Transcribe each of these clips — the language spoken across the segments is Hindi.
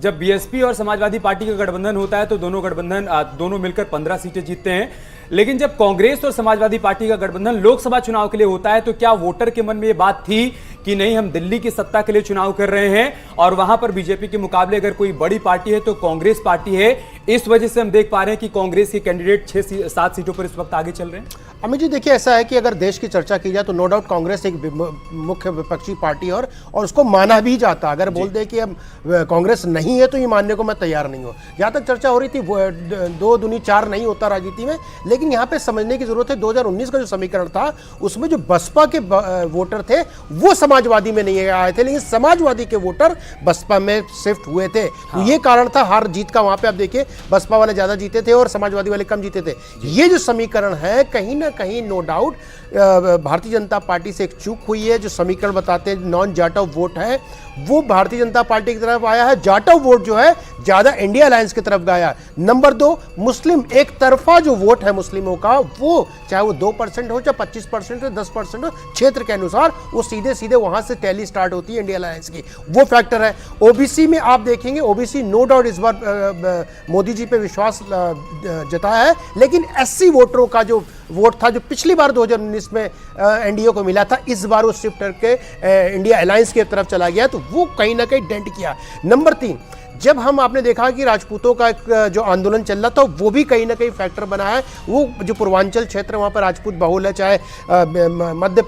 जब बीएसपी और समाजवादी पार्टी का गठबंधन होता है तो दोनों मिलकर 15 सीटें जीतते हैं। लेकिन जब कांग्रेस और समाजवादी पार्टी का गठबंधन लोकसभा चुनाव के लिए होता है तो क्या वोटर के मन में यह बात थी कि नहीं, हम दिल्ली की सत्ता के लिए चुनाव कर रहे हैं और वहां पर बीजेपी के मुकाबले अगर कोई बड़ी पार्टी है तो कांग्रेस पार्टी है। इस वजह से हम देख पा रहे हैं कि कांग्रेस के कैंडिडेट 6-7 सीटों पर इस वक्त आगे चल रहे हैं। अमित जी देखिए, ऐसा है कि अगर देश की चर्चा की जाए तो नो डाउट कांग्रेस एक मुख्य विपक्षी पार्टी और उसको माना भी जाता। अगर बोल दे कि अब कांग्रेस नहीं है तो ये मानने को मैं तैयार नहीं हूँ। जहाँ तक चर्चा हो रही थी 2 दूनी 4 नहीं होता राजनीति में, लेकिन यहाँ पे समझने की जरूरत है 2019 का जो समीकरण था उसमें जो बसपा के वोटर थे वो समाजवादी में नहीं आए थे, लेकिन समाजवादी के वोटर बसपा में शिफ्ट हुए थे। तो ये कारण था हार जीत का। वहां पे आप देखिए बसपा वाले ज्यादा जीते थे और समाजवादी वाले कम जीते थे। ये जो समीकरण है कहीं ना कहीं no doubt Bharatiya Janata party से एक चूक हुई है। जो समीकरण बताते हैं नॉन जाटव वोट है वो भारतीय जनता पार्टी की तरफ आया है, जाटव वोट जो है ज्यादा इंडिया अलायंस की तरफ गया। नंबर 2, मुस्लिम एक तरफा जो वोट है मुस्लिमों का, वो चाहे वो 2% हो चाहे 25% हो 10% हो, क्षेत्र के अनुसार वो सीधे सीधे वहां से टैली स्टार्ट होती है इंडिया अलायंस की, वो फैक्टर है। ओबीसी में आप देखेंगे ओबीसी नो डाउट इस बार मोदी जी पे विश्वास जताया है, लेकिन एससी वोटरों का जो वोट था जो पिछली बार 2019 में एनडीए को मिला था, इस बार वो शिफ्ट करके इंडिया अलायंस की तरफ चला गया, तो वो कहीं ना कहीं डेंट किया। नंबर 3, जब आपने देखा कि राजपूतों का एक जो आंदोलन चल रहा था वो भी कहीं ना कहीं फैक्टर बना है। वो जो पूर्वांचल क्षेत्र वहाँ पर राजपूत बहुल है, चाहे मध्य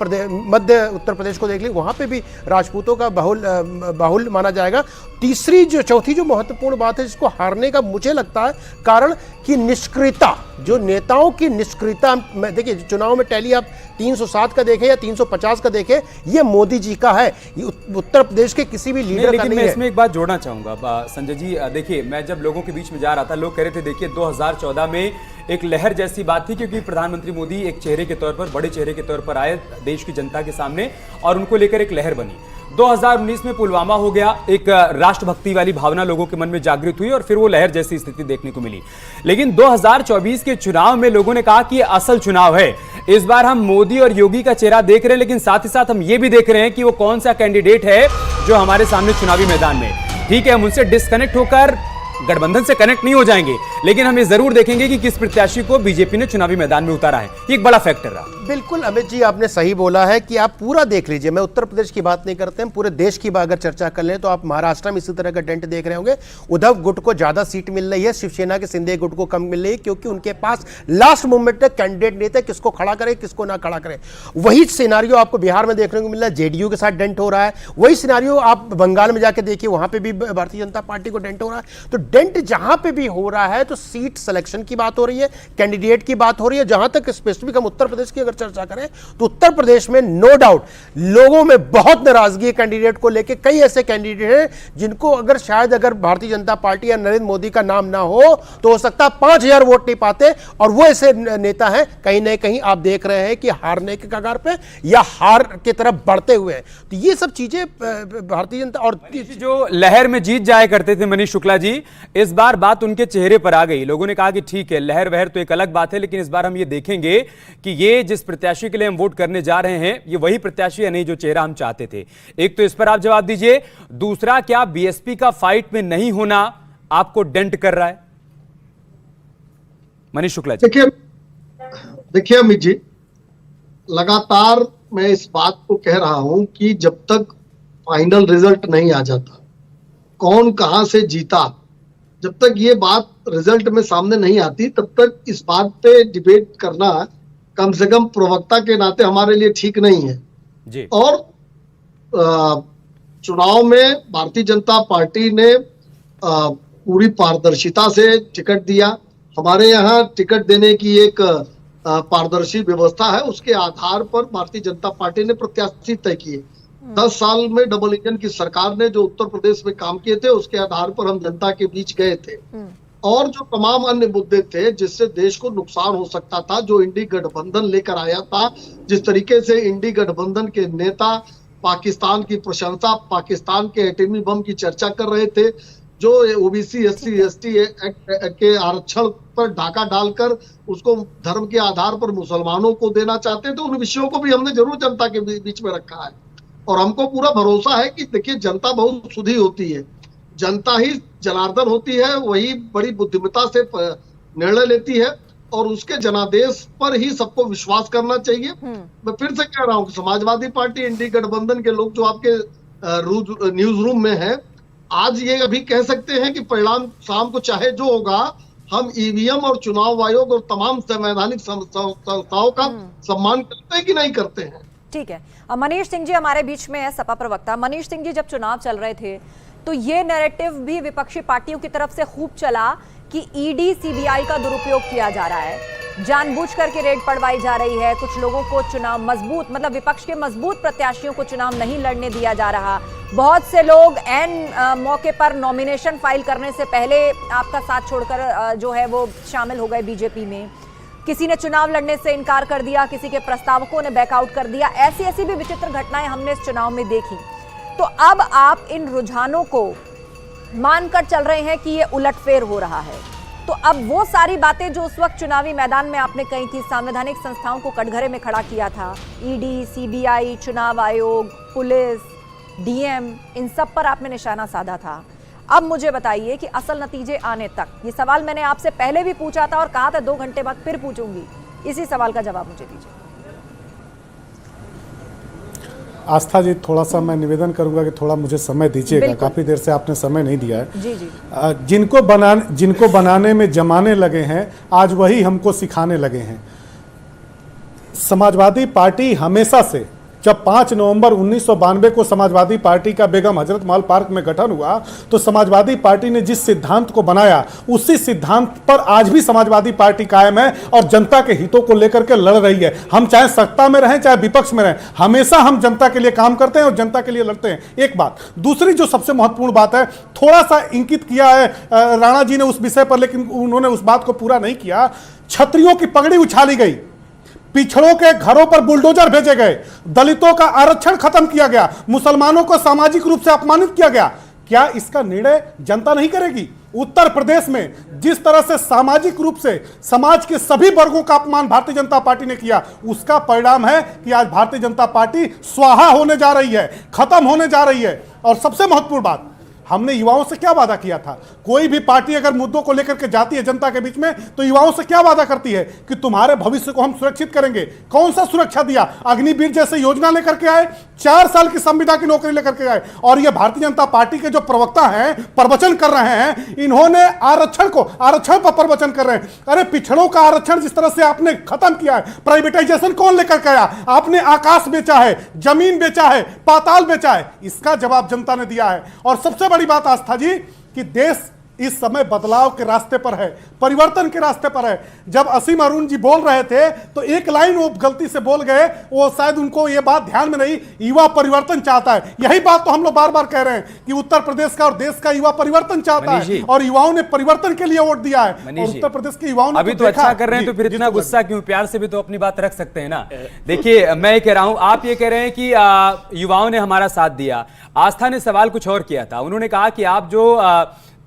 उत्तर प्रदेश को देख ली वहाँ पे भी राजपूतों का बहुल माना जाएगा। चौथी जो महत्वपूर्ण बात है जिसको हारने का मुझे लगता है कारण कि निष्क्रियता, जो नेताओं की निष्क्रियता। देखिए चुनाव में टैली आप 307 का देखें या 350 का देखें, ये मोदी जी का है, ये उत्तर प्रदेश के किसी भी लीडर का नहीं है। मैं इसमें एक बात जोड़ना चाहूंगा संजय जी। देखिए मैं जब लोगों के बीच में जा रहा था, लोग कह रहे थे देखिए 2014 में एक लहर जैसी बात थी, क्योंकि प्रधानमंत्री मोदी एक चेहरे के तौर पर, बड़े चेहरे के तौर पर आए देश की जनता के सामने और उनको लेकर एक लहर बनी। 2019 में पुलवामा हो गया, एक राष्ट्रभक्ति वाली भावना लोगों के मन में जागृत हुई और फिर वो लहर जैसी स्थिति देखने को मिली। लेकिन 2024 के चुनाव में लोगों ने कहा कि ये असल चुनाव है। इस बार हम मोदी और योगी का चेहरा देख रहे हैं, लेकिन साथ ही साथ हम ये भी देख रहे हैं कि वो कौन सा कैंडिडेट है जो हमारे सामने चुनावी मैदान में। ठीक है, हम उनसे डिस्कनेक्ट होकर गठबंधन से कनेक्ट नहीं हो जाएंगे, लेकिन हम ये जरूर देखेंगे कि किस प्रत्याशी को बीजेपी ने चुनावी मैदान में उतारा है। ये एक बड़ा फैक्टर रहा। बिल्कुल अमित जी, आपने सही बोला है कि आप पूरा देख लीजिए। मैं उत्तर प्रदेश की बात नहीं करते, हम पूरे देश की अगर चर्चा कर लें तो आप महाराष्ट्र में इसी तरह का डेंट देख रहे होंगे। उद्धव गुट को ज्यादा सीट मिल रही है, शिवसेना के शिंदे गुट को कम मिल रही है, क्योंकि उनके पास लास्ट मोमेंट तक कैंडिडेट नहीं थे, किसको खड़ा करे किसको ना खड़ा करे। वही सिनारियो आपको बिहार में देखने को मिल रहा है, जेडीयू के साथ डेंट हो रहा है। वही सिनारियो आप बंगाल में जाके देखिए, वहां पर भी भारतीय जनता पार्टी को डेंट हो रहा है। तो डेंट जहां पे भी हो रहा है तो सीट सिलेक्शन की बात हो रही है, कैंडिडेट की बात हो रही है। जहां तक स्पेसिफिक हम उत्तर प्रदेश की अगर चर्चा करें तो उत्तर प्रदेश में नो डाउट लोगों में बहुत नाराजगी है कैंडिडेट को लेकर। कई ऐसे कैंडिडेट हैं जिनको अगर भारतीय जनता पार्टी या नरेंद्र मोदी का नाम ना हो सकता है 5000 वोट नहीं पाते, और वो ऐसे नेता हैं कहीं ना कहीं आप देख रहे हैं कि हारने के कगार पे या हार की तरफ बढ़ते हुए हैं। तो ये सब चीजें भारतीय जनता और जो लहर में जीत जाया करते थे मनीष शुक्ला जी, इस बार बात उनके चेहरे पर आ गई। लोगों ने कहा कि ठीक है लहर वहर तो एक अलग बात है, लेकिन इस बार हम ये देखेंगे कि ये जिस प्रत्याशी के लिए हम वोट करने जा रहे हैं ये वही प्रत्याशी है नहीं जो चेहरा हम चाहते थे। एक तो इस पर आप जवाब दीजिए। दूसरा, क्या बीएसपी का फाइट में नहीं होना आपको डेंट कर रहा है? मनीष शुक्ला जी। देखिए अमित जी, लगातार मैं इस बात को कह रहा हूं कि जब तक फाइनल रिजल्ट नहीं आ जाता, कौन कहां से जीता, जब तक ये बात रिजल्ट में सामने नहीं आती तब तक इस बात पे डिबेट करना कम से कम प्रवक्ता के नाते हमारे लिए ठीक नहीं है जी। और चुनाव में भारतीय जनता पार्टी ने पूरी पारदर्शिता से टिकट दिया। हमारे यहाँ टिकट देने की एक पारदर्शी व्यवस्था है, उसके आधार पर भारतीय जनता पार्टी ने प्रत्याशी तय किए। 10 साल में डबल इंजन की सरकार ने जो उत्तर प्रदेश में काम किए थे उसके आधार पर हम जनता के बीच गए थे, और जो तमाम अन्य मुद्दे थे जिससे देश को नुकसान हो सकता था, जो इंडी गठबंधन लेकर आया था, जिस तरीके से इंडी गठबंधन के नेता पाकिस्तान की प्रशंसा, पाकिस्तान के एटमी बम की चर्चा कर रहे थे, जो ओबीसी एससी एसटी के आरक्षण पर डाका डालकर उसको धर्म के आधार पर मुसलमानों को देना चाहते थे, उन विषयों को भी हमने जरूर जनता के बीच में रखा है। और हमको पूरा भरोसा है कि देखिए जनता बहुत सुधी होती है, जनता ही जनार्दन होती है वही बड़ी बुद्धिमत्ता से निर्णय लेती है और उसके जनादेश पर ही सबको विश्वास करना चाहिए। मैं फिर से कह रहा हूं कि समाजवादी पार्टी इंडी गठबंधन के लोग जो आपके न्यूज रूम में है, आज ये अभी कह सकते हैं कि परिणाम शाम को चाहे जो होगा, हम ईवीएम और चुनाव आयोग और तमाम संवैधानिक संस्थाओं का सम्मान करते हैं कि नहीं करते हैं। ठीक है, मनीष सिंह जी हमारे बीच में है, सपा प्रवक्ता। मनीष सिंह जी, जब चुनाव चल रहे थे तो ये नैरेटिव भी विपक्षी पार्टियों की तरफ से खूब चला कि ईडी सीबीआई का दुरुपयोग किया जा रहा है, जानबूझ करके रेड पड़वाई जा रही है, कुछ लोगों को चुनाव मजबूत, मतलब विपक्ष के मजबूत प्रत्याशियों को चुनाव नहीं लड़ने दिया जा रहा, बहुत से लोग एन मौके पर नॉमिनेशन फाइल करने से पहले आपका साथ छोड़कर जो है वो शामिल हो गए बीजेपी में, किसी ने चुनाव लड़ने से इनकार कर दिया, किसी के प्रस्तावकों ने बैकआउट कर दिया। ऐसी ऐसी भी विचित्र घटनाएं हमने इस चुनाव में देखी। तो अब आप इन रुझानों को मानकर चल रहे हैं कि ये उलटफेर हो रहा है, तो अब वो सारी बातें जो उस वक्त चुनावी मैदान में आपने कही थी, संवैधानिक संस्थाओं को कटघरे में खड़ा किया था, ईडी, सीबीआई, चुनाव आयोग, पुलिस, डीएम, इन सब पर आपने निशाना साधा था। अब मुझे बताइए कि असल नतीजे आने तक, ये सवाल मैंने आपसे पहले भी पूछा था और कहा था 2 घंटे बाद फिर पूछूंगी, इसी सवाल का जवाब मुझे दीजिए। आस्था जी, थोड़ा सा मैं निवेदन करूंगा कि थोड़ा मुझे समय दीजिएगा, काफी देर से आपने समय नहीं दिया है। जी जी। जिनको बनाने में जमाने लगे हैं, आज वही हमको सिखाने लगे हैं। समाजवादी पार्टी हमेशा से, जब 5 नवंबर 1992 को समाजवादी पार्टी का बेगम हजरत महल पार्क में गठन हुआ, तो समाजवादी पार्टी ने जिस सिद्धांत को बनाया, उसी सिद्धांत पर आज भी समाजवादी पार्टी कायम है और जनता के हितों को लेकर के लड़ रही है। हम चाहे सत्ता में रहें चाहे विपक्ष में रहें, हमेशा हम जनता के लिए काम करते हैं और जनता के लिए लड़ते हैं। एक बात। दूसरी जो सबसे महत्वपूर्ण बात है, थोड़ा सा इंकित किया है राणा जी ने उस विषय पर, लेकिन उन्होंने उस बात को पूरा नहीं किया। छत्रियों की पगड़ी उछाली गई, पिछड़ों के घरों पर बुलडोजर भेजे गए, दलितों का आरक्षण खत्म किया गया, मुसलमानों को सामाजिक रूप से अपमानित किया गया। क्या इसका निर्णय जनता नहीं करेगी? उत्तर प्रदेश में जिस तरह से सामाजिक रूप से समाज के सभी वर्गों का अपमान भारतीय जनता पार्टी ने किया, उसका परिणाम है कि आज भारतीय जनता पार्टी स्वाहा होने जा रही है, खत्म होने जा रही है। और सबसे महत्वपूर्ण बात, हमने युवाओं से क्या वादा किया था? कोई भी पार्टी अगर मुद्दों को लेकर के जाती है जनता के बीच में, तो युवाओं से क्या वादा करती है कि तुम्हारे भविष्य को हम सुरक्षित करेंगे। कौन सा सुरक्षा दिया? अग्निवीर जैसे योजना लेकर के आए, 4 साल की संविदा की नौकरी लेकर के आए। और ये भारतीय जनता पार्टी के जो प्रवक्ता हैं, प्रवचन कर रहे हैं, इन्होंने आरक्षण पर प्रवचन कर रहे हैं। अरे पिछड़ों का आरक्षण जिस तरह से आपने खत्म किया है, प्राइवेटाइजेशन कौन लेकर के आया? आपने आकाश बेचा है, जमीन बेचा है, पाताल बेचा है, इसका जवाब जनता ने दिया है। और सबसे बड़ी बात आस्था जी, कि देश इस समय बदलाव के रास्ते पर है, परिवर्तन के रास्ते पर है। जब असीम अरुण जी बोल रहे थे तो एक लाइन वो गलती से बोल गए, वो शायद उनको ये बात ध्यान में नहीं, युवा परिवर्तन चाहता है। यही बात तो हम लोग बार बार कह रहे हैं कि उत्तर प्रदेश का और देश का युवा परिवर्तन चाहता है और युवाओं ने परिवर्तन के लिए वोट दिया है। और उत्तर प्रदेश के युवाओं ने अभी तो अच्छा कर रहे हैं, तो फिर इतना गुस्सा क्यों? प्यार से भी तो अपनी बात रख सकते हैं ना। देखिए, मैं कह रहा हूं, आप ये कह रहे हैं कि युवाओं ने हमारा साथ दिया। आस्था ने सवाल कुछ और किया था। उन्होंने कहा कि आप जो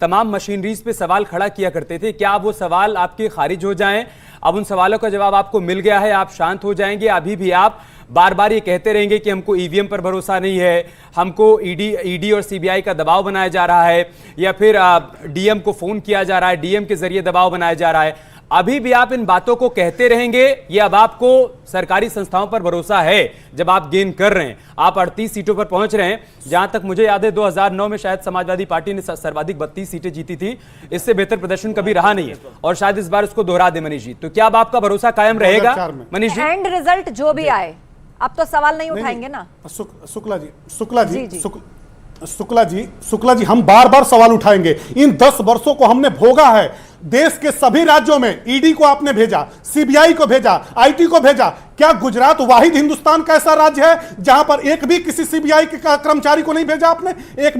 तमाम मशीनरीज पे सवाल खड़ा किया करते थे, क्या वो सवाल आपके खारिज हो जाएं? अब उन सवालों का जवाब आपको मिल गया है, आप शांत हो जाएंगे? अभी भी आप बार बार ये कहते रहेंगे कि हमको ईवीएम पर भरोसा नहीं है, हमको ईडी और सीबीआई का दबाव बनाया जा रहा है, या फिर डीएम को फोन किया जा रहा है, डीएम के जरिए दबाव बनाया जा रहा है? अभी भी आप इन बातों को कहते रहेंगे या अब आपको सरकारी संस्थाओं पर भरोसा है? जब आप गेन कर रहे हैं, आप 38 सीटों पर पहुंच रहे हैं, जहां तक मुझे याद है 2009 में शायद समाजवादी पार्टी ने सर्वाधिक 32 सीटें जीती थी। इससे बेहतर प्रदर्शन कभी रहा नहीं है और शायद इस बार उसको दोहरा दे मनीष जी। तो क्या अब आपका भरोसा कायम रहेगा मनीष जी? एंड रिजल्ट जो भी आए, अब तो सवाल नहीं उठाएंगे ना? शुक्ला जी, हम बार बार सवाल उठाएंगे। इन 10 वर्षों को हमने भोगा है। देश के सभी राज्यों में ईडी को आपने भेजा, सीबीआई को भेजा, आईटी को भेजा। क्या गुजरात वाहिद हिंदुस्तान का ऐसा राज्य है जहां पर एक भी किसी सीबीआई के कर्मचारी को नहीं भेजा आपने? एक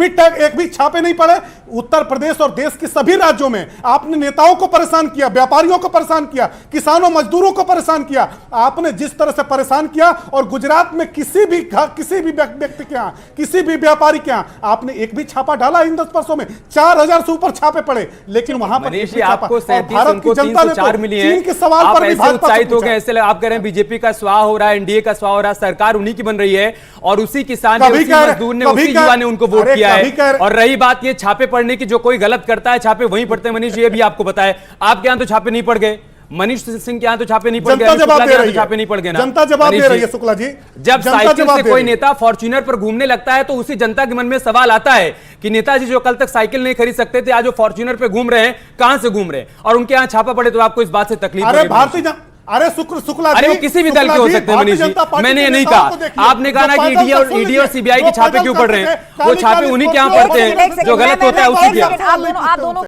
भी छापे नहीं पड़े? उत्तर प्रदेश और देश के सभी राज्यों में आपने नेताओं को परेशान किया, व्यापारियों को परेशान किया, किसानों मजदूरों को परेशान किया। आपने जिस तरह से परेशान किया, और गुजरात में किसी भी व्यक्ति के यहां, किसी भी व्यापारी के यहां आपने एक भी छापा डाला इन 10 वर्षों में? 4000 से ऊपर छापे पड़े, लेकिन वहां पर आपको 37 भारत उनको की जनता ने 304 तो मिली चीन है, के सवाल आप पर भी ऐसे भाजपा से उत्साहित हो पूछा। गए, ऐसे आप कह रहे हैं बीजेपी का स्वाह हो रहा है, एनडीए का स्वाह हो रहा है, सरकार उन्हीं की बन रही है और उसी किसान ने, उसी मजदूर ने, उसी युवा ने उनको वोट किया है। और रही बात ये छापे पड़ने की, जो कोई गलत करता है छापे वहीं पड़ते हैं। मनीष, ये भी आपको बताए, आपके यहाँ तो छापे नहीं पड़ गए, मनीष सिंह के यहाँ तो छापे नहीं पड़ गए, जनता जवाब दे रही है, छापे नहीं पड़ गए ना। जनता जवाब दे रही है शुक्ला जी। जब साइकिल से कोई नेता फॉर्च्यूनर पर घूमने लगता है तो उसी जनता के मन में सवाल आता है कि नेताजी जो कल तक साइकिल नहीं खरीद सकते थे, आज वो फॉर्च्यूनर पे घूम रहे हैं, कहां से घूम रहे हैं? और उनके यहाँ छापा पड़े तो आपको इस बात से तकलीफ? अरे भारतीय अरे शुक्ला अरे वो किसी भी दल के हो सकते हैं मनीष जी, मैंने ये नहीं कहा। आपने कहा ना कि ईडी और सीबीआई के छापे क्यों पड़ रहे हैं, वो छापे उन्हीं के यहाँ पड़ते हैं, जो गलत होता है उसी के। आप दोनों